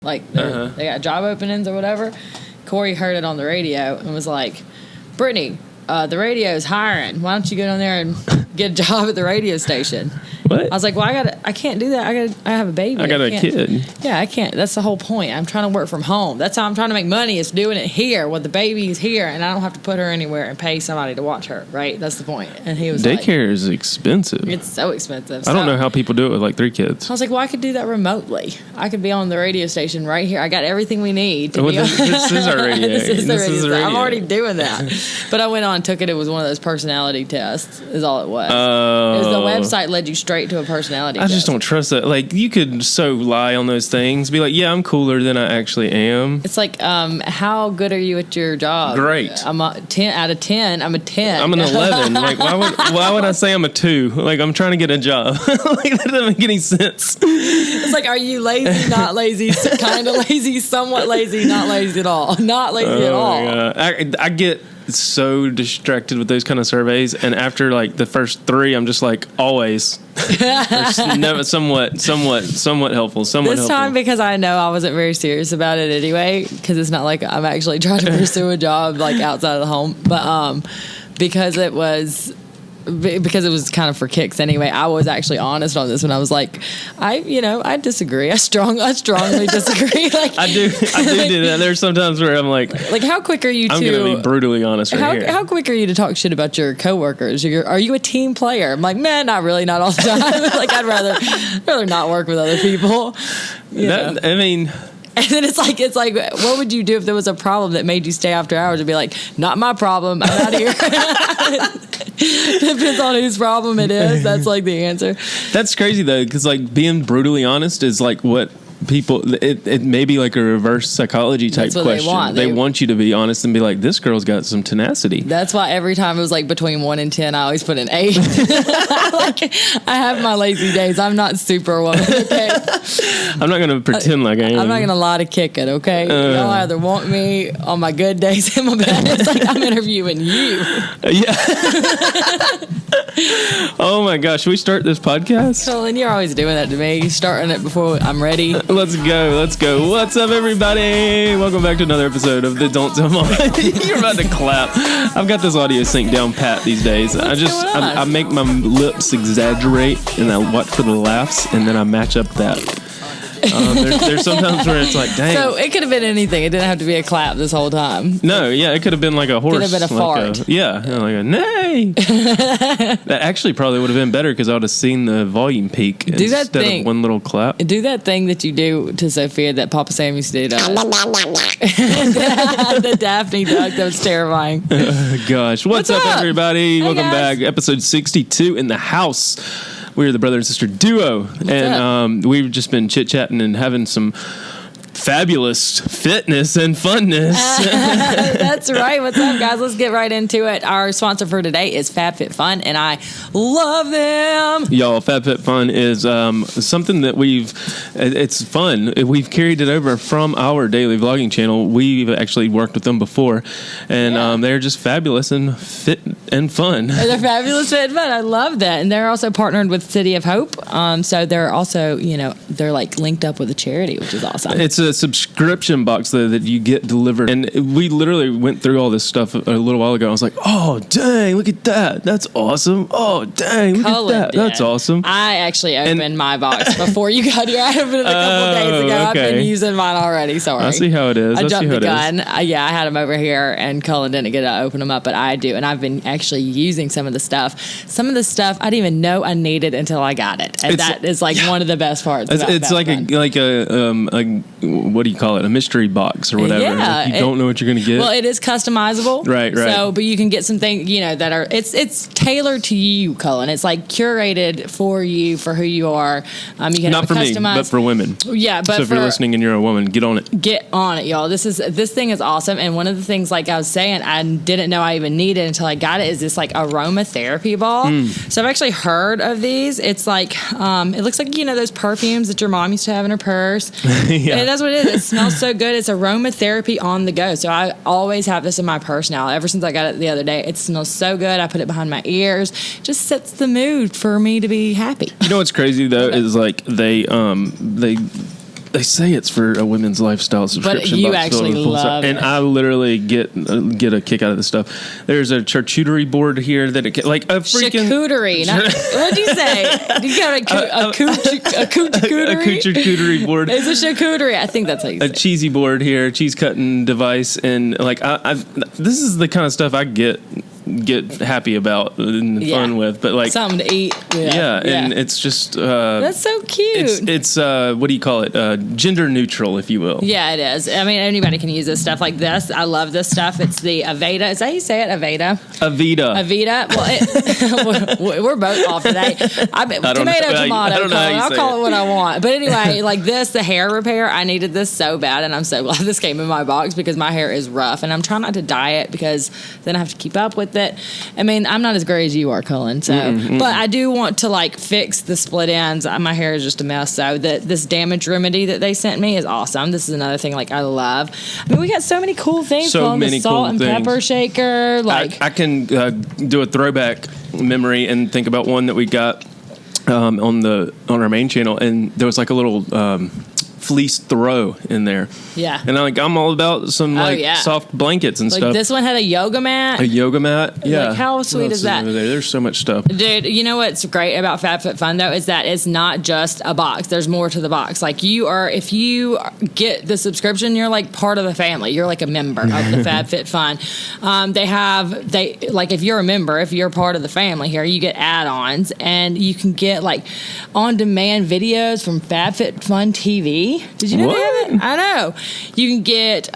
Like, they got job openings or whatever. Corey heard it on the radio and was like, Britany, the radio is hiring. Why don't you go down there and get a job at the radio station? What? I was like, well, I can't do that. I have a baby. I got a kid. Yeah, I can't. That's the whole point. I'm trying to work from home. That's how I'm trying to make money, is doing it here when the baby's here, and I don't have to put her anywhere and pay somebody to watch her, right? That's the point. And he was Daycare is expensive. It's so expensive. I don't know how people do it with like 3 kids. I was like, well, I could do that remotely. I could be on the radio station right here. I got everything we need. To This is our radio. This is the radio. I'm already radio. doing that. But I went on and took it. It was one of those personality tests is all it was. It was the website led you straight to a personality I test. just don't trust that. Like, you could so lie on those things. Be like, yeah, I'm cooler than I actually am. It's like, how good are you at your job? Great. I'm a 10 out of 10. I'm a 10. I'm an 11. Like, why would I say I'm a 2? Like, I'm trying to get a job. Like, that doesn't make any sense. It's like, are you lazy, not lazy, kind of lazy, somewhat lazy, not lazy at all? Not lazy at all. I get so distracted with those kind of surveys, and after like the first 3, I'm just like, always. Never, somewhat helpful. This time, because I know I wasn't very serious about it anyway, because it's not like I'm actually trying to pursue a job like outside of the home, but because it was kind of for kicks anyway, I was actually honest on this when I was like, I disagree. I strongly disagree. Like, I do that. There's sometimes where I'm like how quick are you I'm going to be brutally honest right here. How quick are you to talk shit about your coworkers? Are you a team player? I'm like, man, not really, not all the time. Like, I'd rather not work with other people. I mean. And then it's like, what would you do if there was a problem that made you stay after hours and be like, not my problem, I'm out of here. Depends on whose problem it is. That's like the answer. That's crazy though, because like being brutally honest is like what people, it may be like a reverse psychology type question. They want you to be honest and be like, this girl's got some tenacity. That's why every time it was like between 1 and 10, I always put an 8. Like, I have my lazy days. I'm not Superwoman, okay? I'm not going to pretend like I am. I'm not going to lie to kick it, okay? Y'all either want me on my good days and my bad days. Like, I'm interviewing you. Yeah. Oh my gosh, should we start this podcast? Cullen, you're always doing that to me. You're starting it before I'm ready. Let's go. What's up, everybody? Welcome back to another episode of the Don't Tell Mom. You're about to clap. I've got this audio sync down pat these days. I make my lips exaggerate and I watch for the laughs and then I match up that. There's sometimes where it's like, dang. So it could have been anything. It didn't have to be a clap this whole time. No, yeah, it could have been like a horse. Could have been a fart. Like a neigh. That actually probably would have been better because I would have seen the volume peak instead of one little clap. Do that thing that you do to Sophia that Papa Sam used to do to us. The Daphne duck. That was terrifying. Gosh. What's up, everybody? Hey, Welcome guys. back. Episode 62 in the house. We're the brother and sister duo, and we've just been chit-chatting and having some fabulous fitness and funness. That's right. What's up, guys? Let's get right into it. Our sponsor for today is FabFitFun, and I love them. Y'all, FabFitFun is something that it's fun. We've carried it over from our daily vlogging channel. We've actually worked with them before, and they're just fabulous and fit and fun. They're fabulous, fit, and fun. I love that. And they're also partnered with City of Hope. So they're also, they're like linked up with a charity, which is awesome. It's a subscription box though that you get delivered, and we literally went through all this stuff a little while ago. I was like, oh dang, look at that, that's awesome. Oh dang, look Cullen at that, did. That's awesome. I actually opened my box before you got here. I opened it a couple days ago. Okay. I've been using mine already. Sorry, I see how it is. I jumped the gun. I had them over here, and Cullen didn't get to open them up, but I do, and I've been actually using some of the stuff. Some of the stuff I didn't even know I needed until I got it, and that is like one of the best parts. It's like a what do you call it? A mystery box or whatever. Yeah, you don't know what you're going to get. Well, it is customizable. Right. So, but you can get some things, that are, it's tailored to you, Cullen. It's like curated for you, for who you are. You can not for me, but for women. Yeah, but so if you're listening and you're a woman, get on it. Get on it, y'all. This thing is awesome. And one of the things, like I was saying, I didn't know I even needed until I got it, is this like aromatherapy ball. So I've actually heard of these. It's like, it looks like, those perfumes that your mom used to have in her purse. Yeah. And that's what it is. It smells so good. It's aromatherapy on the go. So I always have this in my purse now. Ever since I got it the other day, it smells so good. I put it behind my ears. Just sets the mood for me to be happy. You know what's crazy though is like they they say it's for a women's lifestyle subscription. But you box actually love it. And I literally get a kick out of this stuff. There's a charcuterie board here that like a freaking charcuterie. What'd you say? You got a charcuterie board. It's a charcuterie. I think that's how you say a cheesy board here, cheese cutting device, and like this is the kind of stuff I get happy about and fun with, but like something to eat. And it's just that's so cute. It's what do you call it? Gender neutral, if you will. Yeah, it is. I mean, anybody can use this stuff like this. I love this stuff. It's the Aveda. Is that how you say it? Aveda. Well, we're both off today. Tomato. I'll call it what I want. But anyway, like this, the hair repair. I needed this so bad, and I'm so glad this came in my box because my hair is rough, and I'm trying not to dye it because then I have to keep up with it. I mean, I'm not as gray as you are, Cullen. So, but I do want to like fix the split ends. My hair is just a mess. So this damage remedy that they sent me is awesome. This is another thing like I love. I mean, we got so many cool things. The salt and pepper shaker. Like I can do a throwback memory and think about one that we got on our main channel, and there was like a little fleece throw in there. Yeah. And I'm all about some soft blankets and stuff. This one had a yoga mat. Yeah. Like how sweet is that? There's so much stuff. Dude, you know what's great about FabFitFun though is that it's not just a box. There's more to the box. Like if you get the subscription, you're like part of the family. You're like a member of the FabFitFun. If you're a member, if you're part of the family here, you get add-ons and you can get like on-demand videos from FabFitFun TV. Did you know they have it? I know. You can get,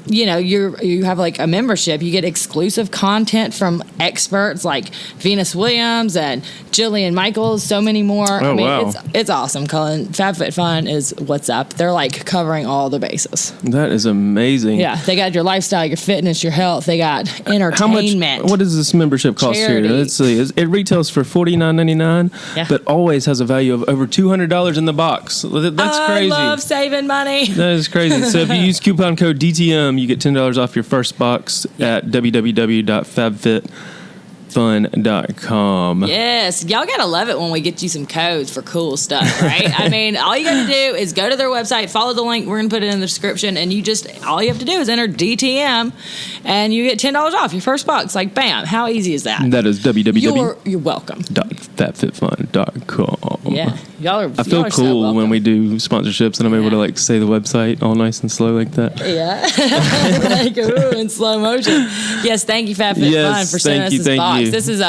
you have like a membership. You get exclusive content from experts like Venus Williams and Jillian Michaels, so many more. Wow. It's awesome, Cullen. FabFitFun is what's up. They're like covering all the bases. That is amazing. Yeah, they got your lifestyle, your fitness, your health. They got entertainment. What does this membership cost here? Let's see. It retails for $49.99, but always has a value of over $200 in the box. That's crazy. I love saving money. That is crazy. So if you use coupon code DTM, you get $10 off your first box at www.fabfitfun.com. Yes, y'all gotta love it when we get you some codes for cool stuff, right? I mean, all you gotta do is go to their website, follow the link, we're gonna put it in the description, and all you have to do is enter DTM and you get $10 off your first box. Like bam, how easy is that? That is www. You're welcome. .fabfitfun.com. Yeah. I feel cool when we do sponsorships and I'm able to like say the website all nice and slow like that. Yeah. Like in slow motion. Yes, thank you FabFitFun for sending us this box. This is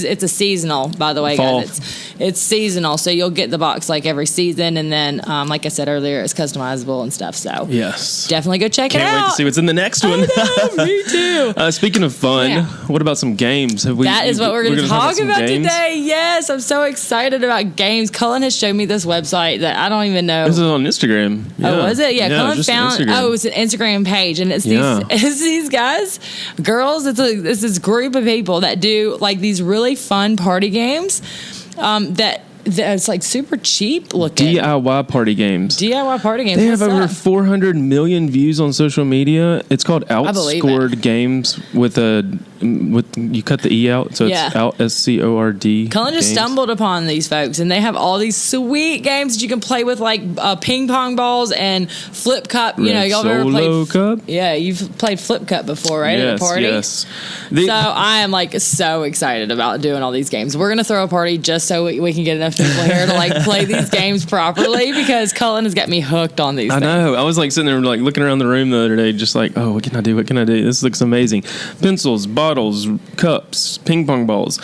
it's a seasonal, by the way, Fall. guys. It's seasonal, so you'll get the box like every season, and then like I said earlier, it's customizable and stuff. So yes, definitely go check it out. Can't wait to see what's in the next one. I know, me too. Speaking of fun, what about some games? That is what we're going to talk about today. Yes, I'm so excited about games. Cullen has showed me this website that I don't even know. This is on Instagram. Yeah. Oh, was it? Yeah, Cullen found. It was an Instagram page, and it's these guys, girls. It's this group of people that do like these really fun party games. That's like super cheap looking. DIY party games. They have over 400 million views on social media. It's called Outscored Games with you cut the E out, so it's out SCORD. Cullen just stumbled upon these folks, and they have all these sweet games that you can play with, like ping pong balls and flip cup. You know, y'all ever played cup? Yeah, you've played flip cup before, right? At a party. Yes. So I am like so excited about doing all these games. We're gonna throw a party just so we can get enough people here to like play these games properly because Cullen has got me hooked on these. I know. I was like sitting there like looking around the room the other day, just like, oh, what can I do? What can I do? This looks amazing. Pencils, bottles, cups, ping pong balls,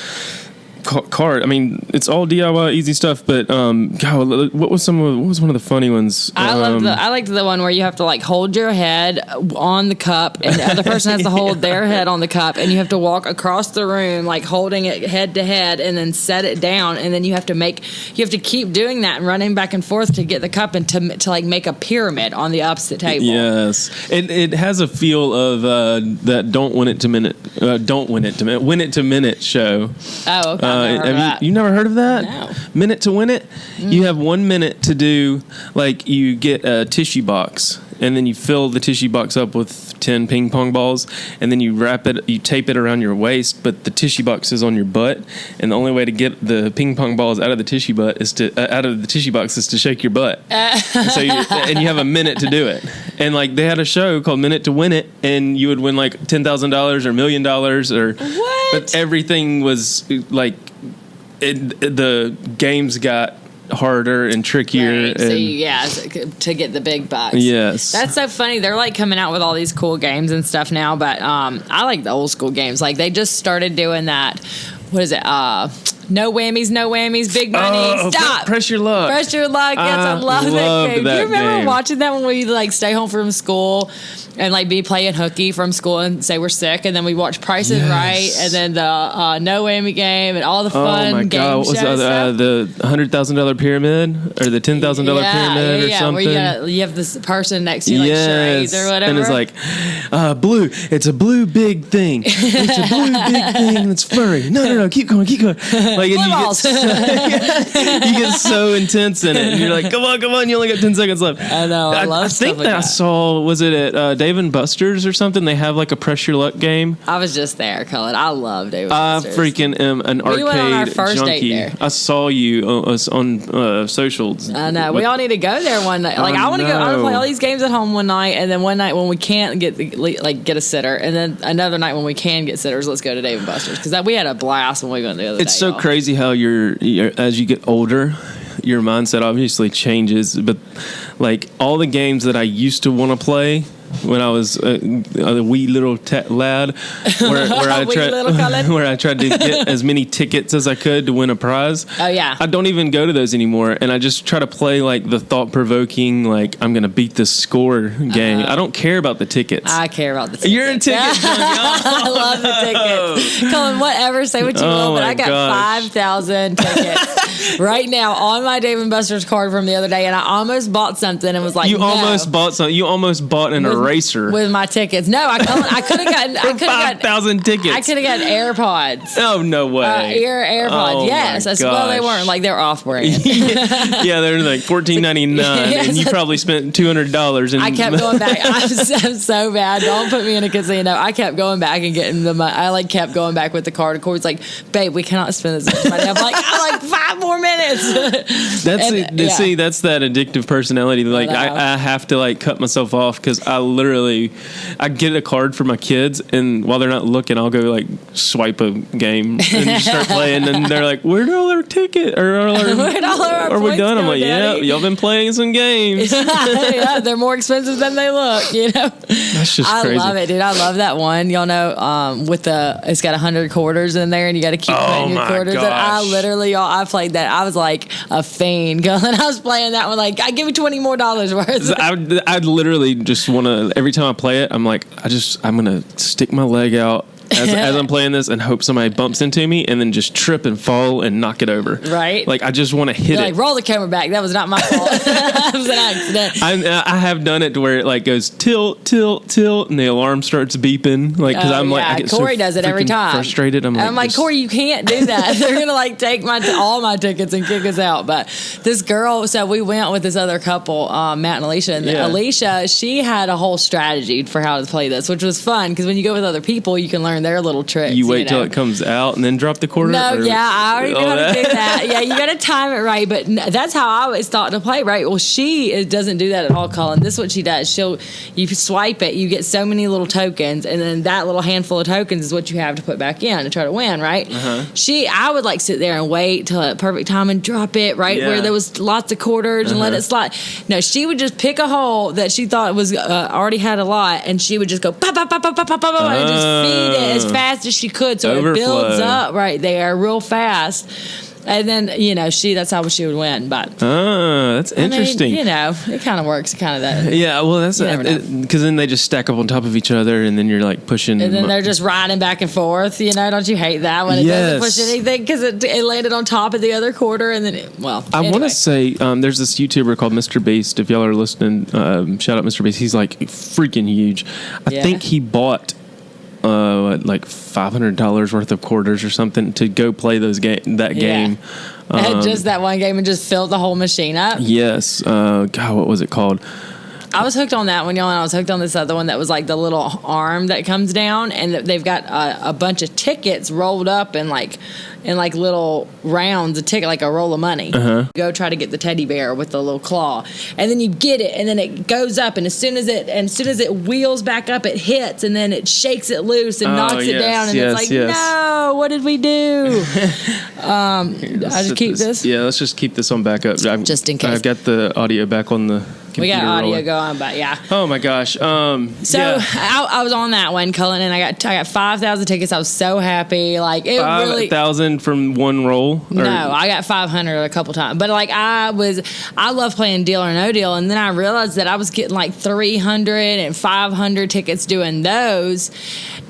card. I mean, it's all DIY, easy stuff. But God, what was one of the funny ones? I liked the one where you have to like hold your head on the cup, and the other person has to hold their head on the cup, and you have to walk across the room like holding it head to head, and then set it down, and then you have to keep doing that and running back and forth to get the cup and to like make a pyramid on the opposite table. Yes, it has a feel of that win it to minute show. Oh, okay. You never heard of that? No. Minute to win it? You have 1 minute to do, like, you get a tissue box and then you fill the tissue box up with 10 ping pong balls, and then you tape it around your waist, but the tissue box is on your butt, and the only way to get the ping pong balls out of the tissue box is to shake your butt. And you have a minute to do it. And like they had a show called Minute to Win It, and you would win like $10,000 or $1 million or what? But everything was like the games got harder and trickier. Right. To get the big bucks. Yes. That's so funny. They're like coming out with all these cool games and stuff now, but I like the old school games. Like they just started doing that. What is it? No whammies, big money. Stop. Press your luck. Yes, I love that game. Do you remember watching that when we like stay home from school and like be playing hooky from school and say we're sick, and then we watch Price is Right, and then the no whammy game and all the fun game shows. What was the $100,000 pyramid or the $10,000 pyramid or something? Where you have this person next to you like charades or whatever, and it's like blue. It's a blue big thing. It's a blue big thing that's furry. No, keep going. Like, and you get so intense in it, and you're like, come on, you only got 10 seconds left. I know. I think like that I saw, was it at Dave & Buster's or something? They have like a press your luck game. I was just there, Cullen. I love Dave & Buster's. I freaking am an arcade went on our first junkie. date there. I saw you on socials. I know. We all need to go there one night. Like I want to go. I want to play all these games at home one night, and then one night when we can't get a sitter, and then another night when we can get sitters, let's go to Dave & Buster's, because we had a blast when we went the other day. It's so crazy how you're as you get older, your mindset obviously changes, but like all the games that I used to want to play when I was a wee little lad, where I tried to get as many tickets as I could to win a prize. Oh yeah. I don't even go to those anymore, and I just try to play like the thought-provoking, like I'm gonna beat this score game. I don't care about the tickets. I care about the tickets. You're a ticket junkie. I love the tickets. Cullen, whatever, say what you will, but I got 5,000 tickets right now on my Dave & Buster's card from the other day, and I almost bought something and was like, almost bought something. You almost bought an eraser with my tickets. No, I could have gotten 5,000 tickets. I could have gotten AirPods. Oh no way! AirPods. Oh, yes. Well, they weren't like they're off brand. Yeah, they're like $14.99, yes. and you probably spent $200. I kept going back. I'm so bad. Don't put me in a casino. I kept going back and getting the money. I like kept going back with the card. Corey's like, babe, we cannot spend this much money. I'm like 5 more minutes. That's that addictive personality. Like I have to like cut myself off, because I get a card for my kids, and while they're not looking, I'll go like swipe a game and start playing, and they're like, "Where'd all our ticket? Are we done?" I'm like, "Yeah, y'all been playing some games." Yeah, they're more expensive than they look. You know, that's just crazy. I love it, dude. I love that one. Y'all know, it's got 100 quarters in there, and you got to keep putting your quarters. And I played that. I was like a fiend going. I was playing that one like, give me $20 more worth. I'd literally just want to. Every time I play it, I'm like, I'm gonna stick my leg out as I'm playing this and hope somebody bumps into me, and then just trip and fall and knock it over. Right. Like I just want to hit it. Like, roll the camera back. That was not my fault. That was an accident. I have done it to where it like goes tilt, and the alarm starts beeping. Like, because I'm like, I get Corey does it every time. Frustrated. I'm like, Corey, you can't do that. They're gonna like take all my tickets and kick us out. But this girl, so we went with this other couple, Matt and Alicia, and Alicia, she had a whole strategy for how to play this, which was fun, because when you go with other people, you can learn their little tricks. You wait till it comes out and then drop the quarter? No, I already know how to do that. Yeah, you got to time it right, but that's how I always thought to play, right? Well, she doesn't do that at all, Cullen. This is what she does. You swipe it, you get so many little tokens, and then that little handful of tokens is what you have to put back in to try to win, right? I would like sit there and wait till a perfect time and drop it right where there was lots of quarters and let it slide. No, she would just pick a hole that she thought was already had a lot, and she would just go pop, pop, pop, pop, pop, pop, pop, and just feed it as fast as she could, so it builds up right there real fast. And then, that's how she would win. But that's interesting. It kind of works. Kind of that. Yeah, well, that's because then they just stack up on top of each other, and then you're like pushing. And then they're just riding back and forth. Don't you hate that when it doesn't push anything, because it landed on top of the other quarter, and then I want to say there's this YouTuber called Mr. Beast. If y'all are listening, shout out Mr. Beast. He's like freaking huge. I think he bought like $500 worth of quarters or something to go play game. Just that one game, and just filled the whole machine up. Yes. God, what was it called? I was hooked on that one, y'all, and I was hooked on this other one that was like the little arm that comes down, and they've got a bunch of tickets rolled up in like little rounds, a ticket like a roll of money. Go try to get the teddy bear with the little claw, and then you get it, and then it goes up, and as soon as it wheels back up, it hits, and then it shakes it loose and knocks it down, and it's like, no, what did we do? I just keep this. Yeah, let's just keep this on back up. Just in case. I've got the audio back on the computer. We got audio rolling. going, but yeah. Oh my gosh. I was on that one, Cullen, and I got 5,000 tickets. I was so happy. Like it 5,000 from one roll? No, I got 500 a couple times. But like I love playing Deal or No Deal, and then I realized that I was getting like 300 and 500 tickets doing those,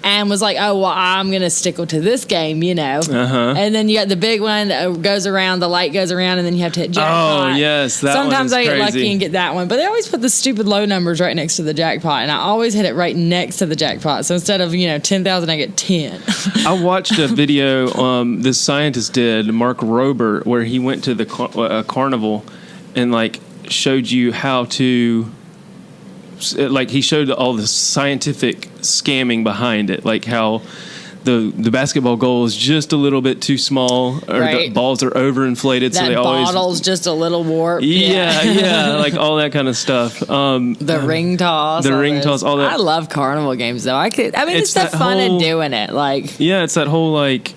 and was like, oh well, I'm gonna stick to this game, you know. And then you got the big one that goes around, the light goes around, and then you have to hit jackpot. Oh yes, that sometimes one is I get crazy. lucky and get that one, but they always put the stupid low numbers right next to the jackpot, and I always hit it right next to the jackpot. So instead of 10,000, I get 10. I watched a video this scientist did, Mark Robert, where he went to the carnival and like showed you how to. Like he showed all the scientific scamming behind it, like how the basketball goal is just a little bit too small, or the balls are overinflated, that so they always bottle's just a little warped. Yeah, like all that kind of stuff. The ring toss, all that. I love carnival games though. It's the fun of doing it. Like it's that whole like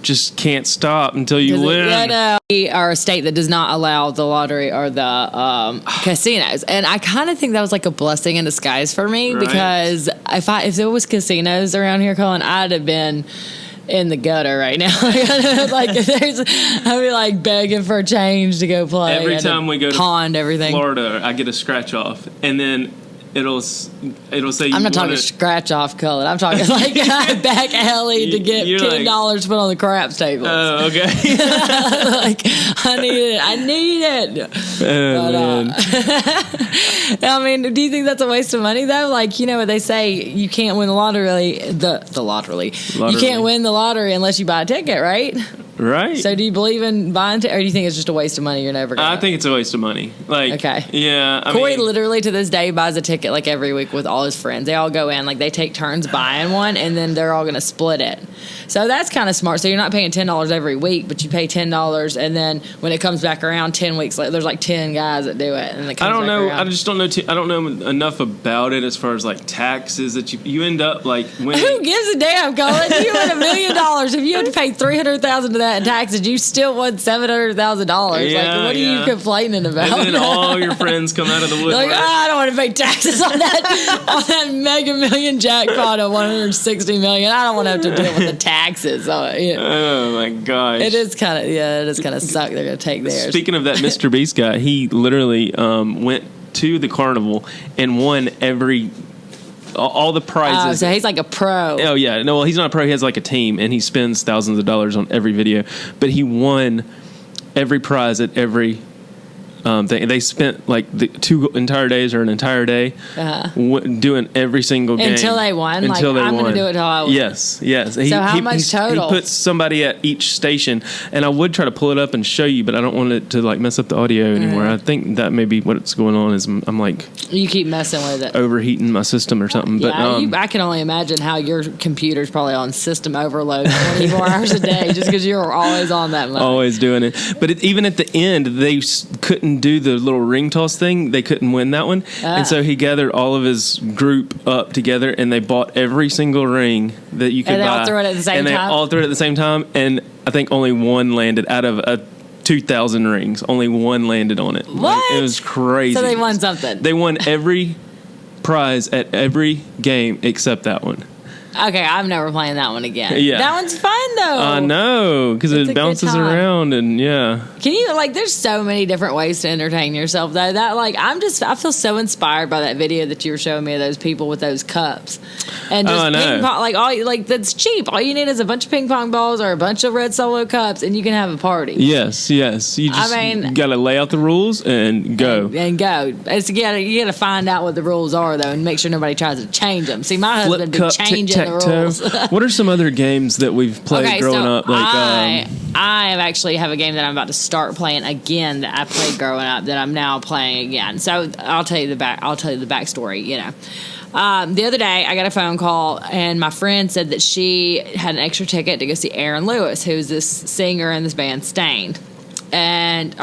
just can't stop until you win. We are a state that does not allow the lottery or the casinos, and I kind of think that was like a blessing in disguise for me, because if there was casinos around here, Cullen, I'd have been in the gutter right now. I'd be like begging for change to go play. Every time we go to everything. Florida, I get a scratch off, and then it'll say I'm not talking scratch off, Cullen. I'm talking like back alley to get $10 put on the craps table. Oh, okay. Like I need it. I mean, do you think that's a waste of money though? Like, you know what they say, you can't win the lottery. The lottery. You can't win the lottery unless you buy a ticket, right? Right. So do you believe in buying or do you think it's just a waste of money? You're never gonna... I think it's a waste of money. Like, okay. Yeah. Corey literally to this day buys a ticket like every week with all his friends. They all go in, like they take turns buying one, and then they're all going to split it. So that's kind of smart. So you're not paying $10 every week, but you pay $10, and then when it comes back around 10 weeks later, there's like 10 guys that do it. And it comes I don't know. Around. I just don't know. I don't know enough about it as far as like taxes that you end up like winning. Who gives a damn, Cullen? You win $1 million. If you had to pay $300,000 to that in taxes, you still won $700,000. Yeah, like, what are you complaining about? And then all your friends come out of the woodwork. Like, I don't want to pay taxes on that mega million jackpot of $160 million. I don't want to have to deal with the taxes. Oh my gosh! It is kind of suck. They're gonna take theirs. Speaking of that Mr. Beast guy, he literally went to the carnival and won all the prizes. So he's like a pro. Oh yeah, no, well he's not a pro. He has like a team, and he spends thousands of dollars on every video. But he won every prize at every thing. They spent like the 2 entire days or an entire day doing every single game until they won. I'm going to do it till I win. Yes. So how much total? He puts somebody at each station, and I would try to pull it up and show you, but I don't want it to like mess up the audio anymore. I think that may be what's going on. Is I'm like you keep messing with it, overheating my system or something. Yeah, but I can only imagine how your computer's probably on system overload 24 hours a day, just because you're always on that mode. Always doing it. But even at the end, they couldn't do the little ring toss thing. They couldn't win that one. And so he gathered all of his group up together, and they bought every single ring that you could buy. And they all threw it at the same time? And they all threw it at the same time, and I think only one landed out of 2,000 rings. Only one landed on it. What? Like, it was crazy. So they won something. They won every prize at every game except that one. Okay, I'm never playing that one again. Yeah. That one's fun, though. I know, because it bounces around, and yeah. Can you, there's so many different ways to entertain yourself, though. That, I feel so inspired by that video that you were showing me of those people with those cups. And just ping pong, that's cheap. All you need is a bunch of ping pong balls or a bunch of red Solo cups, and you can have a party. Yes. You just got to lay out the rules and go. And go. You got to find out what the rules are, though, and make sure nobody tries to change them. See, my husband been changing Tic-tac-toe. What are some other games that we've played growing up? I actually have a game that I'm about to start playing again that I played growing up that I'm now playing again. So I'll tell you the backstory. The other day I got a phone call and my friend said that she had an extra ticket to go see Aaron Lewis, who's this singer in this band Stained, and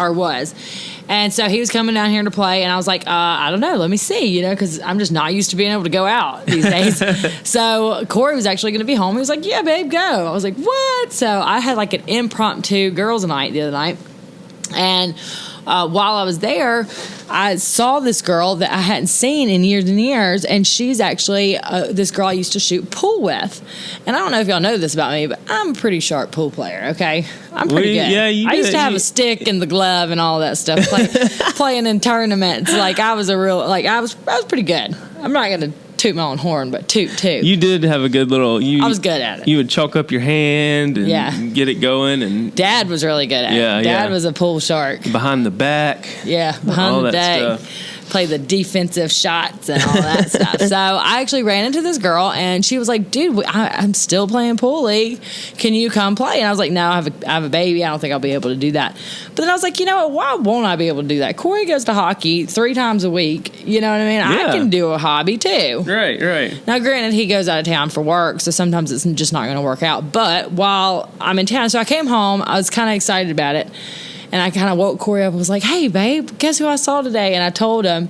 so he was coming down here to play, and I was like, I don't know, let me see, because I'm just not used to being able to go out these days. So Corey was actually going to be home. He was like, yeah, babe, go. I was like, what? So I had like an impromptu girls' night the other night, and while I was there, I saw this girl that I hadn't seen in years and years, and she's actually this girl I used to shoot pool with. And I don't know if y'all know this about me, but I'm a pretty sharp pool player, okay? I'm pretty good. Yeah, I used to have a stick and the glove and all that stuff, playing in tournaments. Like, I was I was pretty good. I'm not going to toot my own horn, but toot too. You did have a good little... I was good at it. You would chalk up your hand and get it going. And Dad was really good at it. Dad was a pool shark. Behind the back. Yeah, behind the back. Play the defensive shots and all that stuff. So I actually ran into this girl, and she was like, dude, I'm still playing pool league. Can you come play? And I was like, no, I have a baby. I don't think I'll be able to do that. But then I was like, you know what? Why won't I be able to do that? Corey goes to hockey 3 times a week. You know what I mean? Yeah. I can do a hobby too. Right. Now, granted, he goes out of town for work, so sometimes it's just not going to work out. But while I'm in town, so I came home, I was kind of excited about it. And I kind of woke Corey up and was like, hey, babe, guess who I saw today? And I told him.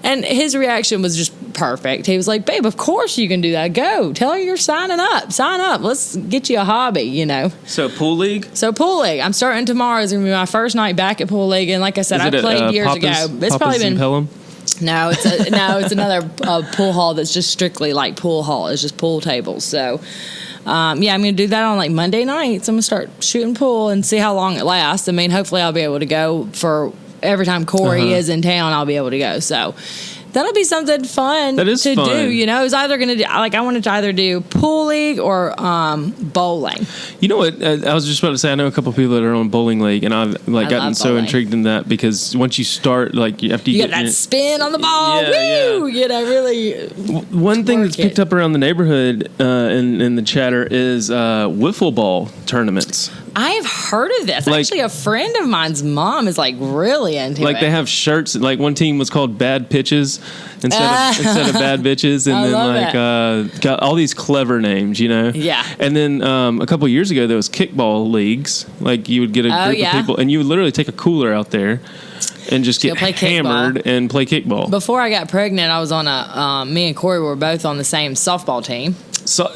And his reaction was just perfect. He was like, babe, of course you can do that. Go. Tell her you're signing up. Sign up. Let's get you a hobby, So pool league? So pool league. I'm starting tomorrow. It's going to be my first night back at pool league. And like I said, I played years ago. It's probably been... Pelham? No, it's another pool hall that's just strictly like pool hall. It's just pool tables. So... I'm going to do that on like Monday nights. I'm going to start shooting pool and see how long it lasts. I mean, hopefully I'll be able to go for every time Corey is in town, I'll be able to go. So that'll be something fun to do. It was either going to do, I wanted to either do pool league or bowling. You know what? I was just about to say, I know a couple of people that are on bowling league, and I've gotten so intrigued in that because once you start, after you get that spin on the ball, really. One thing that's picked up around the neighborhood in the chatter is wiffle ball tournaments. I have heard of this. Actually, a friend of mine's mom is really into it. They have shirts. One team was called Bad Pitches instead of Bad Bitches, and then got all these clever names, Yeah. And then a couple of years ago there was kickball leagues. You would get a group of people, and you would literally take a cooler out there and just get hammered and play kickball. Before I got pregnant, I was on me and Corey were both on the same softball team. So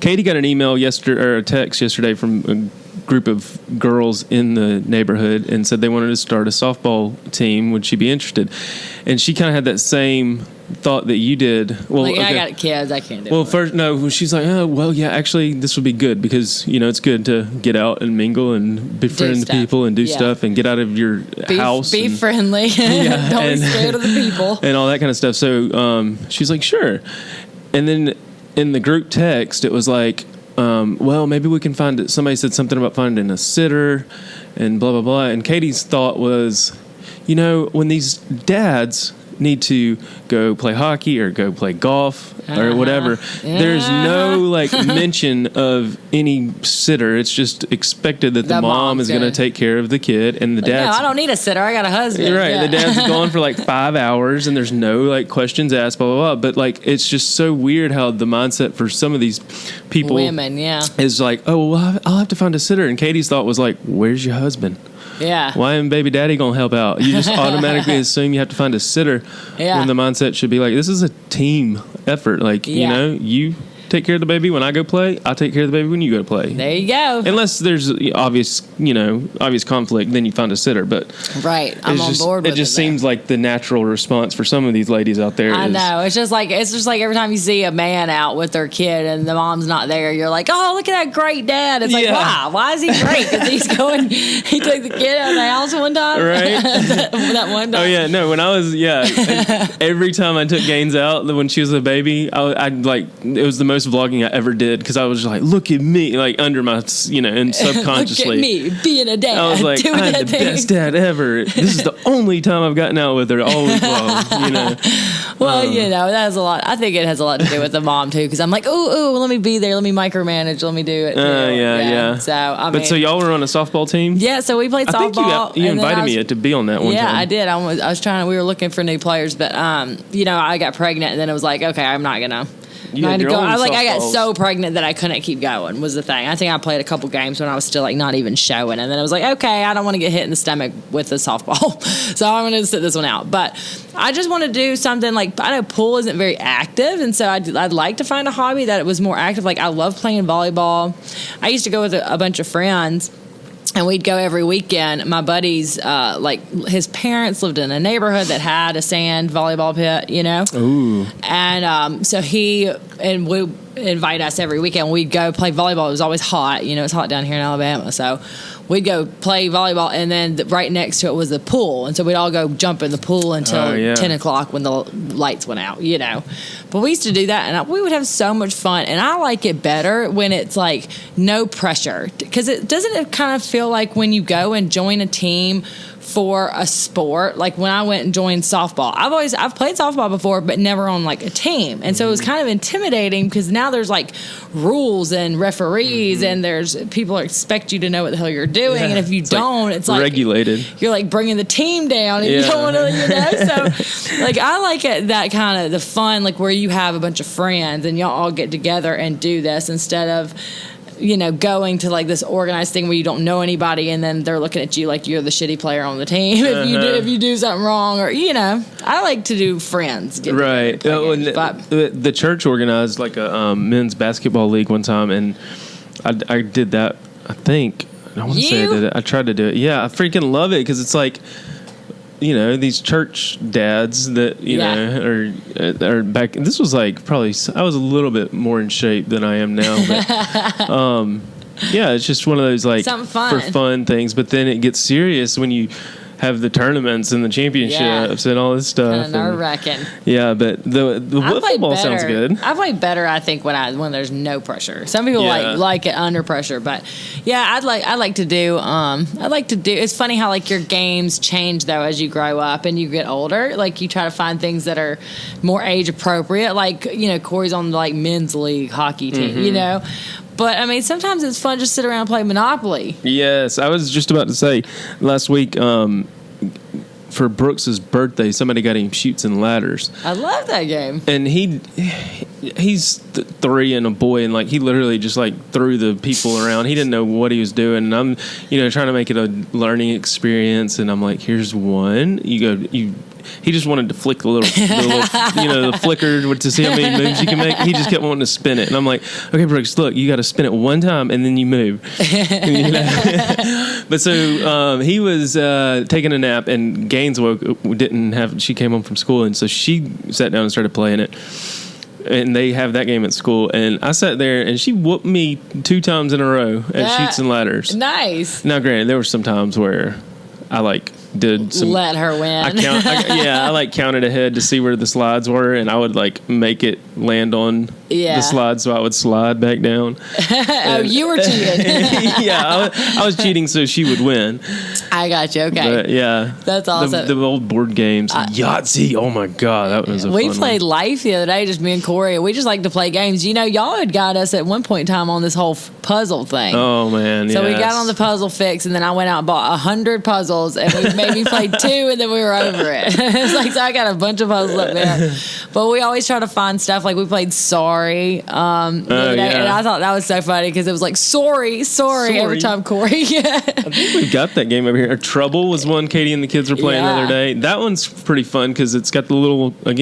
Katie got an email or a text yesterday from a group of girls in the neighborhood and said they wanted to start a softball team. Would she be interested? And she kind of had that same thought that you did. Well, I got kids, I can't do it. Well, first, no, she's like, actually, this would be good because, it's good to get out and mingle and befriend people and do stuff and get out of your house. Be friendly. Don't be scared of the people. And all that kind of stuff. So she's like, sure. And then in the group text, it was like, maybe we can find it. Somebody said something about finding a sitter and blah, blah, blah. And Katie's thought was, when these dads need to go play hockey or go play golf or whatever, there's no mention of any sitter. It's just expected that the mom is going to take care of the kid, and the dad's... No, I don't need a sitter. I got a husband. Right. Yeah. The dad's gone for 5 hours, and there's no questions asked, blah, blah, blah. But it's just so weird how the mindset for some of these people... Women, is I'll have to find a sitter. And Katie's thought was where's your husband? Yeah. Why am baby daddy going to help out? You just automatically assume you have to find a sitter when the mindset should be this is a team effort. You take care of the baby when I go play. I'll take care of the baby when you go to play. There you go. Unless there's obvious conflict, then you find a sitter. But right, I'm on board with it. It just seems like the natural response for some of these ladies out there. I know. It's just like every time you see a man out with their kid and the mom's not there, you're like, oh, look at that great dad. It's why? Why is he great? Because he took the kid out of the house one time. Right. that one time. Oh yeah, no. When I was every time I took Gaines out when she was a baby, it was the most most vlogging I ever did because I was like, look at me, like under my, and subconsciously. Look at me being a dad. I was like, I'm the best dad ever. This is the only time I've gotten out with her all week long, Well, that has a lot. I think it has a lot to do with the mom too, because I'm like, ooh, let me be there, let me micromanage, let me do it. Yeah. So so y'all were on a softball team? Yeah, so we played softball. You invited me to be on that one time. Yeah, I did. I was trying. We were looking for new players, but I got pregnant, and then it was like, okay, I'm not gonna. I got so pregnant that I couldn't keep going was the thing. I think I played a couple games when I was still like not even showing, and then I was like, okay, I don't want to get hit in the stomach with the softball, so I'm going to sit this one out. But I just want to do something like, I know pool isn't very active, and so I'd like to find a hobby that was more active. Like I love playing volleyball. I used to go with a bunch of friends. And we'd go every weekend. My buddies, his parents lived in a neighborhood that had a sand volleyball pit, Ooh. And so we invite us every weekend. We'd go play volleyball. It was always hot. It's hot down here in Alabama. So we'd go play volleyball, and then right next to it was the pool. And so we'd all go jump in the pool until 10 o'clock when the lights went out, But we used to do that, and we would have so much fun. And I like it better when it's like no pressure, because it kind of feel like when you go and join a team for a sport, like when I went and joined softball, I've played softball before, but never on like a team. And so it was kind of intimidating because now there's like rules and referees, and there's people expect you to know what the hell you're doing. And if you don't, it's like regulated. You're like bringing the team down, and you don't want to, So like, I like it, that kind of the fun, like where you have a bunch of friends and y'all all get together and do this instead of, going to like this organized thing where you don't know anybody, and then they're looking at you like you're the shitty player on the team if you do something wrong, or I like to do friends. Right. The church organized like a men's basketball league one time, and I did that. I think I want to say I did it. I tried to do it. Yeah, I freaking love it because it's like, these church dads that, are back. This was like probably, I was a little bit more in shape than I am now. But, it's just one of those like for fun things. But then it gets serious when you have the tournaments and the championships and all this stuff. Kind of nerve-wracking. Yeah, but the football sounds good. I play better, I think, when there's no pressure. Some people like it under pressure, but I'd like to do. It's funny how like your games change though as you grow up and you get older. Like you try to find things that are more age appropriate. Like Corey's on like men's league hockey team. But, I mean, sometimes it's fun just to sit around and play Monopoly. Yes. I was just about to say, last week, for Brooks's birthday, somebody got him Chutes and Ladders. I love that game. And he's 3 and a boy, and, like, he literally just, like, threw the people around. He didn't know what he was doing. And I'm, trying to make it a learning experience. And I'm like, here's one. He just wanted to flick the flicker to see how many moves you can make. He just kept wanting to spin it. And I'm like, okay, Brooks, look, you got to spin it one time and then you move. But so he was taking a nap, and Gaines she came home from school, and so she sat down and started playing it. And they have that game at school, and I sat there, and she whooped me 2 times in a row at Chutes and Ladders. Nice. Now, granted, there were some times where I did some, let her win. I counted ahead to see where the slides were, and I would make it land on the slide, so I would slide back down. You were cheating. I was cheating so she would win. I got you. Okay, but, that's awesome. The old board games, Yahtzee. Oh my god, that was we played Life the other day. Just me and Corey. We just like to play games. Y'all had got us at one point in time on this whole puzzle thing. Oh man, so we got on the puzzle fix, and then I went out and bought 100 puzzles, and we maybe played 2, and then we were over it. It's like, so I got a bunch of puzzles up there, but we always try to find stuff. Like we played Sorry, the other day, and I thought that was so funny because it was like sorry every time Corey. I think we got that game over here. Trouble was one Katie and the kids were playing the other day. That one's pretty fun because it's got the little thing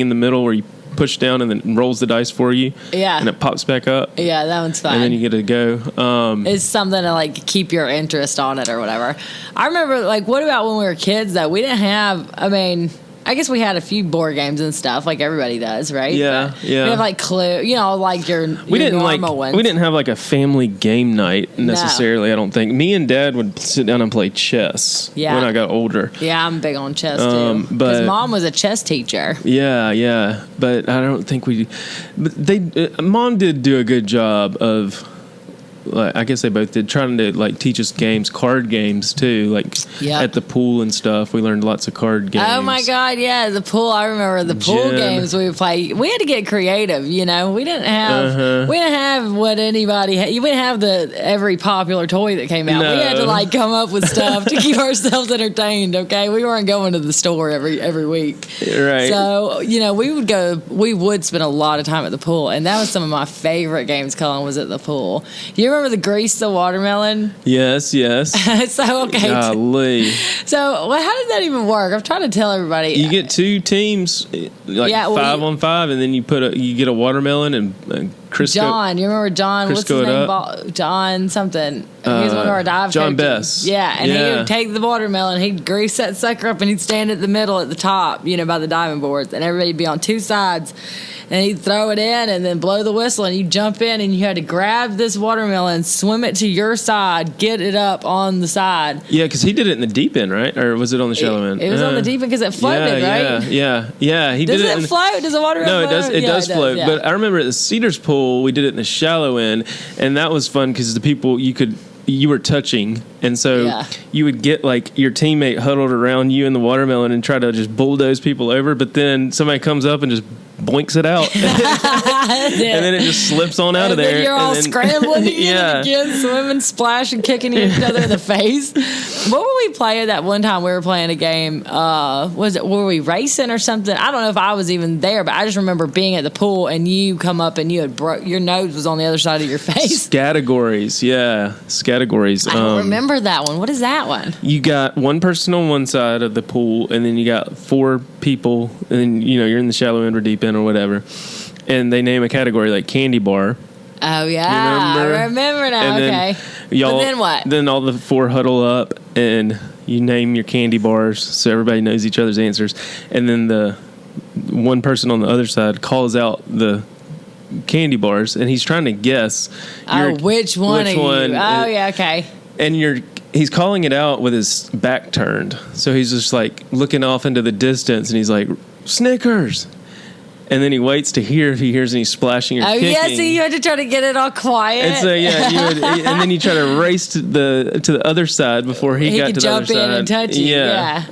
in the middle where you push down and then rolls the dice for you. Yeah. And it pops back up. Yeah, that one's fun. And then you get to go. It's something to keep your interest on it or whatever. I remember what about when we were kids though? We didn't have, I guess we had a few board games and stuff like everybody does, right? Yeah, but yeah. We have like Clue, like your normal ones. We didn't have like a family game night necessarily. No. I don't think. Me and Dad would sit down and play chess when I got older. Yeah, I'm big on chess too. Because Mom was a chess teacher. Yeah, but I don't think we. But Mom did do a good job of. I guess they both did, trying to like teach us games, card games too, at the pool and stuff. We learned lots of card games. Oh my God, yeah, the pool. I remember the pool games we would play. We had to get creative, We didn't have what anybody had. We didn't have every popular toy that came out. No. We had to like come up with stuff to keep ourselves entertained. Okay, we weren't going to the store every week. Right. So we would spend a lot of time at the pool, and that was some of my favorite games. Cullen was at the pool. You remember the grease the watermelon? Yes. So, okay. Golly. So, how did that even work? I'm trying to tell everybody. You get two teams, 5 on 5, and then you get a watermelon and Crisco. John, you remember John? What's his name? John something. He was one of our dive John coaches. Bess. Yeah, and he would take the watermelon, he'd grease that sucker up, and he'd stand at the middle at the top, by the diving boards, and everybody'd be on two sides. And he'd throw it in and then blow the whistle, and you jump in and you had to grab this watermelon, swim it to your side, get it up on the side. Yeah, because he did it in the deep end, right? Or was it on the shallow end? It was on the deep end because it floated, right? Yeah. Does it float? Does the watermelon float? No, it does float. Yeah. But I remember at the Cedars pool, we did it in the shallow end, and that was fun because the people you were touching, and so you would get like your teammate huddled around you in the watermelon and try to just bulldoze people over, but then somebody comes up and just boinks it out and then it just slips on out of there. Then you're all scrambling again, swimming, splashing, kicking each other in the face. What were we playing that one time? We were playing a game. Were we racing or something? I don't know if I was even there, but I just remember being at the pool and you come up and you had your nose was on the other side of your face. Categories. I don't remember that one. What is that one? You got one person on one side of the pool, and then you got 4 people, and then you're in the shallow end or deep end or whatever, and they name a category like candy bar. Oh yeah, I remember now. And but then what? Then all the 4 huddle up, and you name your candy bars so everybody knows each other's answers, and then the one person on the other side calls out the candy bars, and he's trying to guess which one are you? Oh yeah, okay. And he's calling it out with his back turned, so he's just like looking off into the distance, and he's like Snickers, and then he waits to hear if he hears any splashing or kicking. Yeah, so you had to try to get it all quiet. And so and then you try to race to the other side before he got to the other side. He could jump in and touch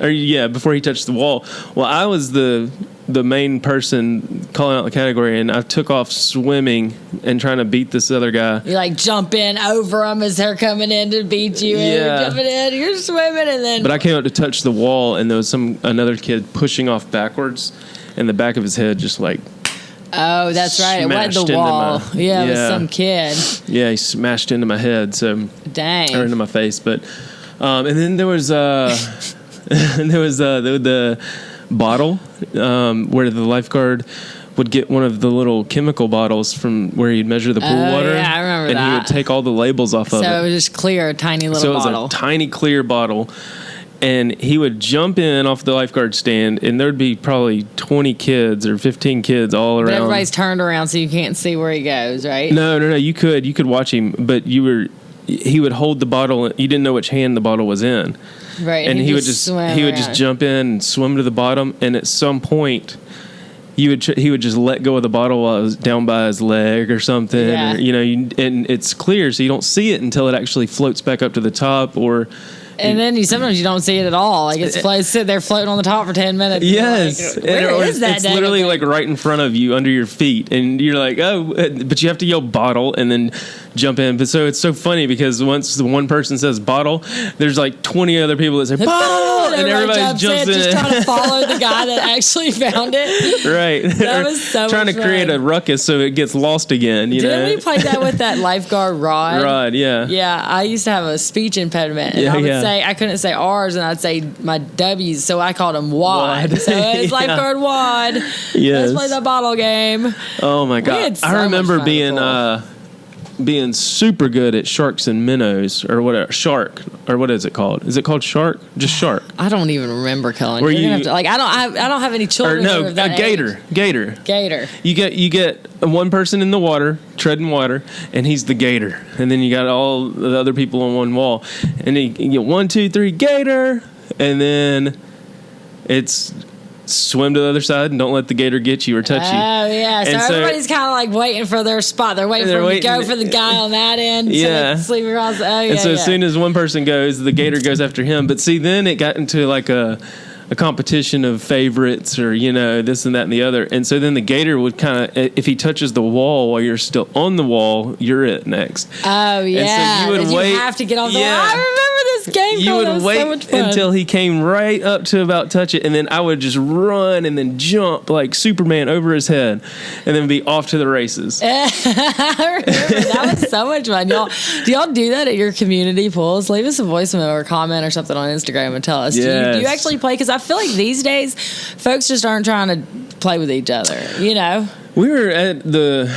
you. Before he touched the wall. Well, I was the main person calling out the category, and I took off swimming and trying to beat this other guy. You like jump in over them as they're coming in to beat you. And you're jumping in, you're swimming, and then. But I came up to touch the wall, and there was another kid pushing off backwards, and the back of his head just like. Oh, that's right. It wasn't the wall. It was some kid. Yeah, he smashed into my head. So dang. Or into my face, but and then there was the bottle where the lifeguard would get one of the little chemical bottles from where he'd measure the pool water. Yeah, I remember that. And he would take all the labels off of it. So it was just clear, a tiny little bottle. So it was a tiny clear bottle. And he would jump in off the lifeguard stand, and there'd be probably 20 kids or 15 kids all around. But everybody's turned around so you can't see where he goes, right? No. You could watch him, but he would hold the bottle. You didn't know which hand the bottle was in. Right. And he would just jump in and swim to the bottom, and at some point he would just let go of the bottle while it was down by his leg or something. Yeah. Or, and it's clear, so you don't see it until it actually floats back up to the top, or and then sometimes you don't see it at all. Like it's sit there floating on the top for 10 minutes. Yes, like, where is that? It's literally like right in front of you, under your feet, and you're like, oh, but you have to yell bottle and then jump in. But so it's so funny because once the one person says bottle, there's like 20 other people that say bottle, and everybody jumps in, just trying to follow the guy that actually found it. Right, that was so trying much to create a ruckus so it gets lost again. Didn't we play that with that lifeguard rod? Yeah. Yeah, I used to have a speech impediment, and I would say I couldn't say R's, and I'd say my W's, so I called him WAD. So it's lifeguard WAD. Yes. Let's play the bottle game. Oh my God! I remember being being super good at sharks and minnows or whatever. Shark, or what is it called? Is it called shark? Just shark. I don't even remember, Cullen. Where You're you- gonna have to, like, I don't have any children. Or no, that are of that a gator. age. Gator. Gator. You get one person in the water, treading water, and he's the gator. And then you got all the other people on one wall. And you get 1, 2, 3, gator. And then it's swim to the other side and don't let the gator get you or touch you. Oh, yeah. So And so- everybody's kind of like waiting for their spot. They're waiting They're for them to waiting- go for the guy on that end. So Yeah. they sleep across. Oh, yeah. And so yeah. as soon as one person goes, the gator goes after him. But see, then it got into like a competition of favorites or, this and that and the other. And so then the gator would kind of, if he touches the wall while you're still on the wall, you're it next. Oh, yeah. And so you would You wait. have to get off the Yeah. wall. I remember this game. You That would was wait so much fun. until he came right up to about touch it, and then I would just run and then jump like Superman over his head, and then be off to the races. I remember that was so much fun. Do y'all do that at your community pools? Leave us a voicemail or comment or something on Instagram and tell us. Do you Yes. actually play? Because I feel like these days, folks just aren't trying to play with each other. We were at the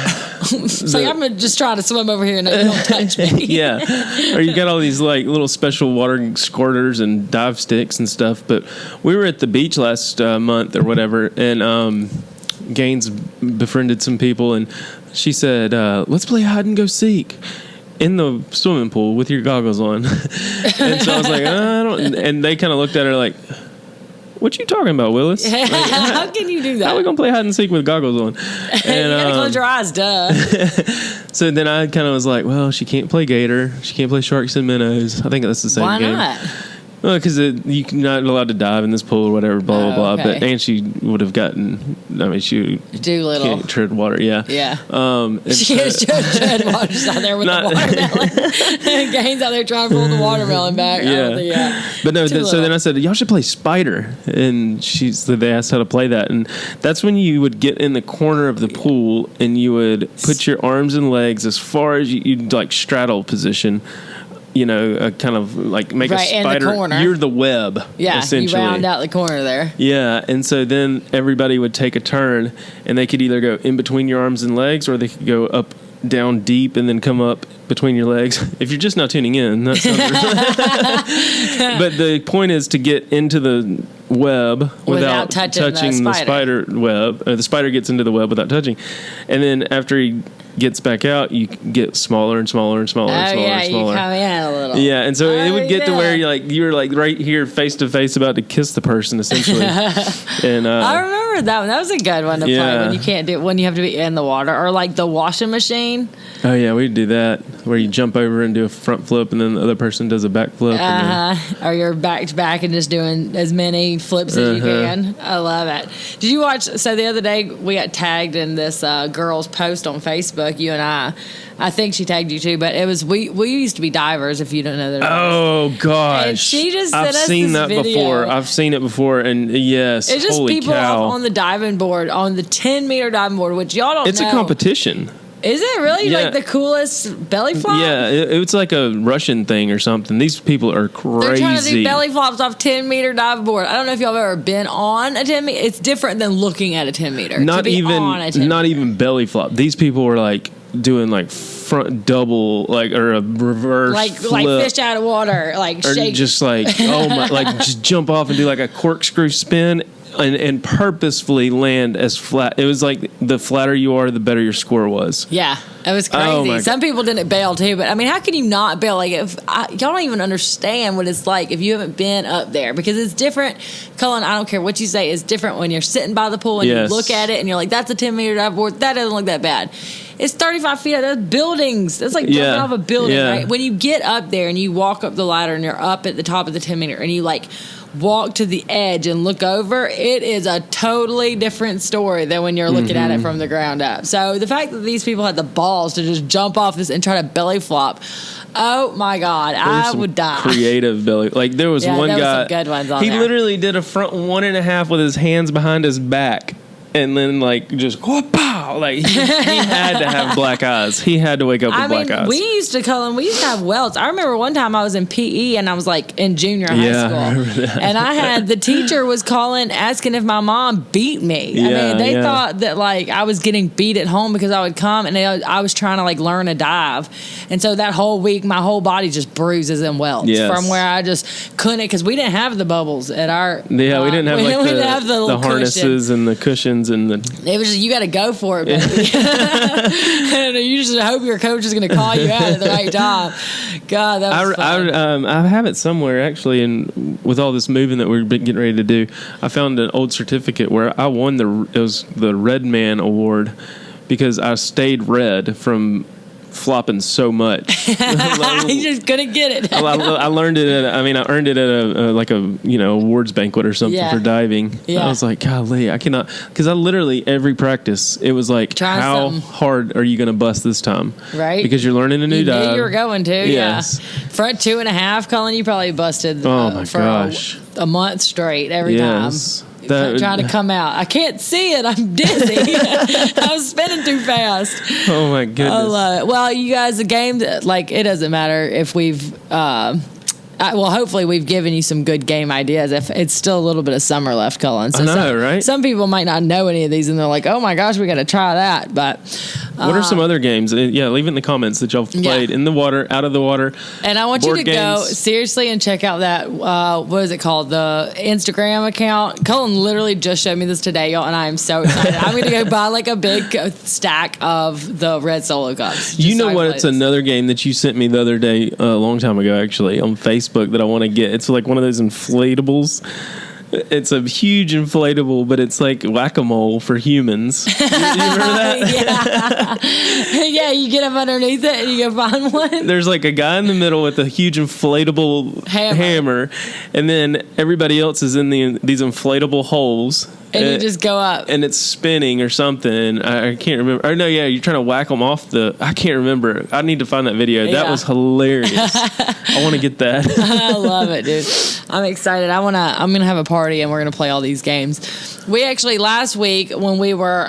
It's like, I'm gonna just try to swim over here and you don't touch me. yeah, or you got all these like little special water squirters and dive sticks and stuff. But we were at the beach last month or whatever, and Gaines befriended some people, and she said, "Let's play hide and go seek." In the swimming pool with your goggles on. And so I was like, I don't, and they kind of looked at her like, what you talking about, Willis? Like, How can you do that? how are we going to play hide and seek with goggles on? You And gotta close your eyes, duh. so then I kind of was like, well, she can't play gator. She can't play sharks and minnows. I think that's the same Why game. not? Well, because you're not allowed to dive in this pool or whatever, blah, blah, blah. okay. But, and she would have gotten, she Doolittle. can't tread water, yeah. Yeah. And She is tread water. She's out there with Not- the watermelon. Gaines out there trying to pull the watermelon back. Yeah. But no, so then I said, y'all should play spider. And they asked how to play that. And that's when you would get in the corner of the pool and you would put your arms and legs as far as you'd like straddle position. Kind of like make Right, a in the spider. corner. You're the web, Yeah, essentially. you round out the corner there. Yeah, and so then everybody would take a turn, and they could either go in between your arms and legs, or they could go up, down deep, and then come up between your legs. If you're just now tuning in, that sounds but the point is to get into the web without touching the spider web. The spider gets into the web without touching, and then after he gets back out, you get smaller and smaller and smaller and smaller and smaller. You come in a little. Yeah, and so it would get to where you were like right here, face to face, about to kiss the person, essentially. And I remember that one. That was a good one to play when you can't do when you have to be in the water, or like the washing machine. oh yeah, we'd do that where you jump over and do a front flip, and then the other person does a back flip. Or you're back to back and just doing as many flips as you can. I love it. Did you watch? So the other day we got tagged in this girl's post on Facebook. You and I think she tagged you too, but it was we used to be divers. If you don't know that. Oh gosh, And she just sent I've us seen this that video. before. I've seen it before, and yes, It's just holy people cow. up on the diving board, on the 10-meter diving board, which y'all don't It's know. a competition. Is it really Yeah. like the coolest belly flop? Yeah, it's like a Russian thing or something. These people are crazy. They're trying to do belly flops off 10-meter dive board. I don't know if y'all have ever been on a 10-meter. It's different than looking at a 10-meter. Not even belly flop. These people were like doing like front double, like, or a reverse like flip, fish out of water, like or shake. just like like just jump off and do like a corkscrew spin. And purposefully land as flat. It was like the flatter you are, the better your score was. Yeah, it was crazy. Oh my Some people didn't bail too, but I mean, how can you not bail? Like, y'all don't even understand what it's like if you haven't been up there, because it's different. Cullen, I don't care what you say, it's different when you're sitting by the pool and Yes. you look at it and you're like, that's a 10-meter dive board. That doesn't look that bad. It's 35 feet. That's buildings. That's like jumping off a building, right? When you get up there and you walk up the ladder and you're up at the top of the 10-meter and you like walk to the edge and look over, it is a totally different story than when you're looking at it from the ground up. So the fact that these people had the balls to just jump off this and try to belly flop, oh my God, I would die. Creative belly. Like there was one there was guy. some good ones on he there. literally did a front 1.5 with his hands behind his back. and then like just pow, like he had to have black eyes. He had to wake up with black eyes. We used to have welts. I remember one time I was in PE and I was like in junior high school, I remember that. and I had the teacher was calling asking if my mom beat me. I mean, they thought that like I was getting beat at home because I would come and I was trying to like learn a dive, and so that whole week my whole body just bruises and welts from where I just couldn't, because we didn't have the bubbles at our we didn't have the harnesses and the cushions and the. It was just, you got to go for it, baby. And you just hope your coach is going to call you out at the right time. God, that was fun. I have it somewhere actually, and with all this moving that we're getting ready to do, I found an old certificate where I won the Red Man Award because I stayed red from flopping so much. You just couldn't get it. I learned it. I earned it at a awards banquet or something for diving. Yeah. I was like, golly, I cannot, because I literally every practice it was like, how hard are you going to bust this time? Right. Because you're learning a new dive. You knew you were going to. Yes. Yeah. Front 2.5, Cullen, you probably busted. Oh my gosh. A month straight every time. Trying to come out. I can't see it. I'm dizzy. I'm spinning too fast. Oh my goodness. I love it. Well, you guys, the game, like, it doesn't matter if we've hopefully we've given you some good game ideas. If it's still a little bit of summer left, Cullen. So I know, right? Some people might not know any of these, and they're like, "Oh my gosh, we got to try that." But what are some other games? Yeah, leave it in the comments that y'all played in the water, out of the water. And I want you to go seriously and check out that what is it called? The Instagram account. Cullen literally just showed me this today, y'all, and I am so excited. I'm going to go buy like a big stack of the red Solo cups. You know what? It's another game that you sent me the other day, a long time ago, actually, on Facebook. That I want to get. It's like one of those inflatables. It's a huge inflatable, but it's like whack-a-mole for humans. You remember that? Yeah, you get up underneath it and you go find one. There's like a guy in the middle with a huge inflatable hammer, and then everybody else is in these inflatable holes. And you just go up. And it's spinning or something. I can't remember. Or no, yeah, you're trying to whack them off I can't remember. I need to find that video. Yeah. That was hilarious. I want to get that. I love it, dude. I'm excited. I'm going to have a party and we're going to play all these games. We actually, last week when we were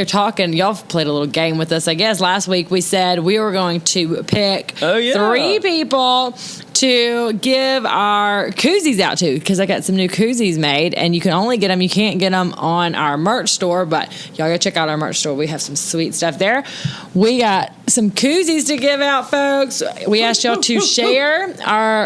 talking, y'all played a little game with us, I guess. Last week we said we were going to pick 3 people to give our koozies out to, because I got some new koozies made, and you can only get them. You can't get them on our merch store, but y'all go check out our merch store. We have some sweet stuff there. We got some koozies to give out, folks. We asked y'all to share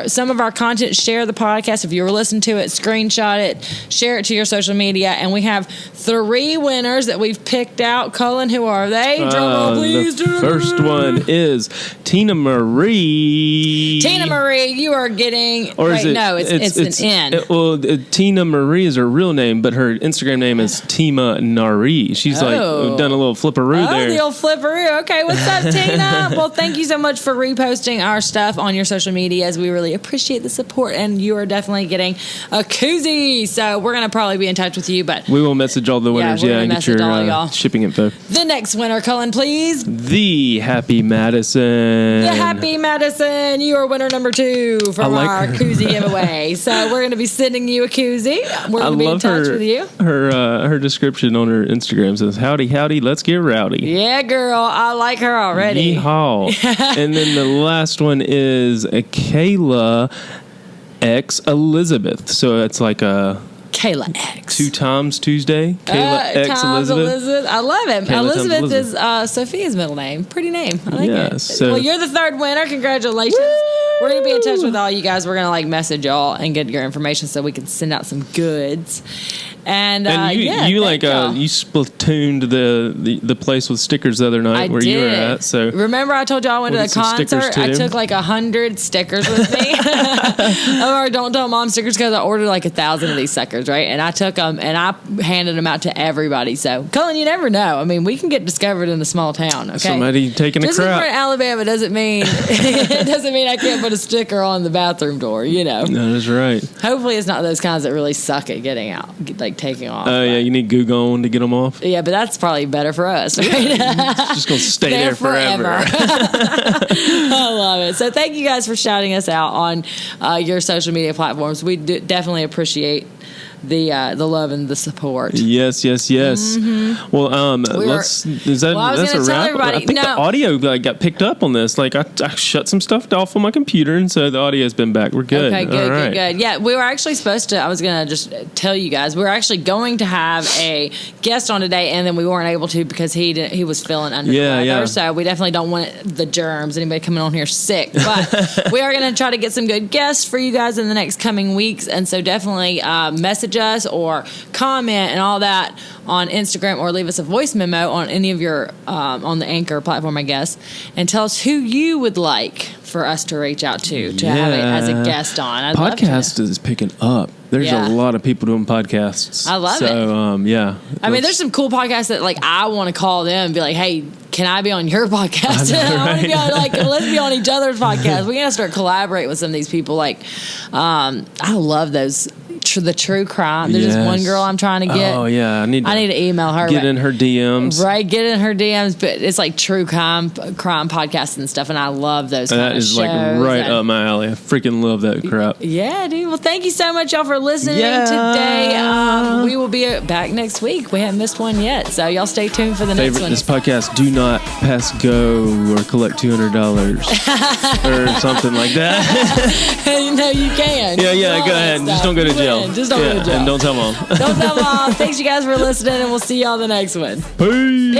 some of our content, share the podcast. If you were listening to it, screenshot it, share it to your social media, and we have 3 winners that we've picked out. Cullen, who are they? Drum roll, please. The first one is Tina Marie. Tina Marie, you are getting... Or is it's an N. Tina Marie is her real name, but her Instagram name is Tima Nari. She's done a little flipperoo there. Oh, the old flipperoo. Okay, what's up, Tina? Well, thank you so much for reposting our stuff on your social medias. We really appreciate the support, and you are definitely getting a koozie. So we're going to probably be in touch with you, but... We will message all the winners, and get your shipping info. The next winner, Cullen, please. The Happy Madison. The Happy Madison. You are winner number 2 from our koozie giveaway. So we're going to be sending you a koozie. We're going to be in touch with you. Her description on her Instagram says, "Howdy, howdy, let's get rowdy." Yeah, girl. I like her already. Yeehaw. And then the last one is Kayla X Elizabeth. So it's like a... Kayla X. 2 times Tuesday. Kayla X Elizabeth. I love it. Elizabeth is Sophia's middle name. Pretty name. I like it. So, well, you're the 3rd winner. Congratulations. Woo! We're going to be in touch with all you guys. We're going to message y'all and get your information so we can send out some goods. And you splatooned the place with stickers the other night where you were at. So remember, I told y'all I went to the concert. I took like 100 stickers with me of our Don't Tell Mom stickers, because I ordered like 1,000 of these suckers, right? And I took them and I handed them out to everybody. So Cullen, you never know. I mean, we can get discovered in a small town. Okay, somebody taking a crap. Just because we're in Alabama doesn't mean I can't put a sticker on the bathroom door. You know, that is right. Hopefully, it's not those kinds that really suck at getting out, like taking off. Oh yeah, you need Goo Gone to get them off. Yeah, but that's probably better for us, right? It's just gonna stay there forever. I love it. So thank you guys for shouting us out on your social media platforms. We definitely appreciate the love and the support. Yes. Mm-hmm. Well, that's a wrap. I think the audio got picked up on this. Like I shut some stuff off on my computer, and so the audio's been back. We're good. Okay, good. Yeah, we were actually supposed to. I was gonna just tell you guys we were actually going to have a guest on today, and then we weren't able to because he was feeling under the weather. Yeah. So we definitely don't want the germs. Anybody coming on here sick, but we are gonna try to get some good guests for you guys in the next coming weeks, and so definitely message us or comment and all that on Instagram, or leave us a voice memo on any of your on the Anchor platform, I guess, and tell us who you would like for us to reach out to have it as a guest on. Podcast is picking up. There's a lot of people doing podcasts. I love it. So, I mean, there's some cool podcasts that, like, I want to call them and be like, hey, can I be on your podcast? I want to be on, like, let's be on each other's podcast. We got to start collaborating with some of these people. Like, I love those. The true crime. There's this one girl I'm trying to get. Oh yeah, I need to email her. Get in her DMs. Right, get in her DMs. But it's like true crime podcasts and stuff, and I love those. That is like right up my alley. I freaking love that crap. Yeah, dude. Well, thank you so much, y'all, for listening today. We will be back next week. We haven't missed one yet, so y'all stay tuned for the next one. This podcast. Do not pass go or collect $200 or something like that. No, you can. Yeah. Go ahead. Just don't go to jail. Just don't go to jail. And don't tell mom. Don't tell mom. Thanks, you guys, for listening, and we'll see y'all the next one. Peace.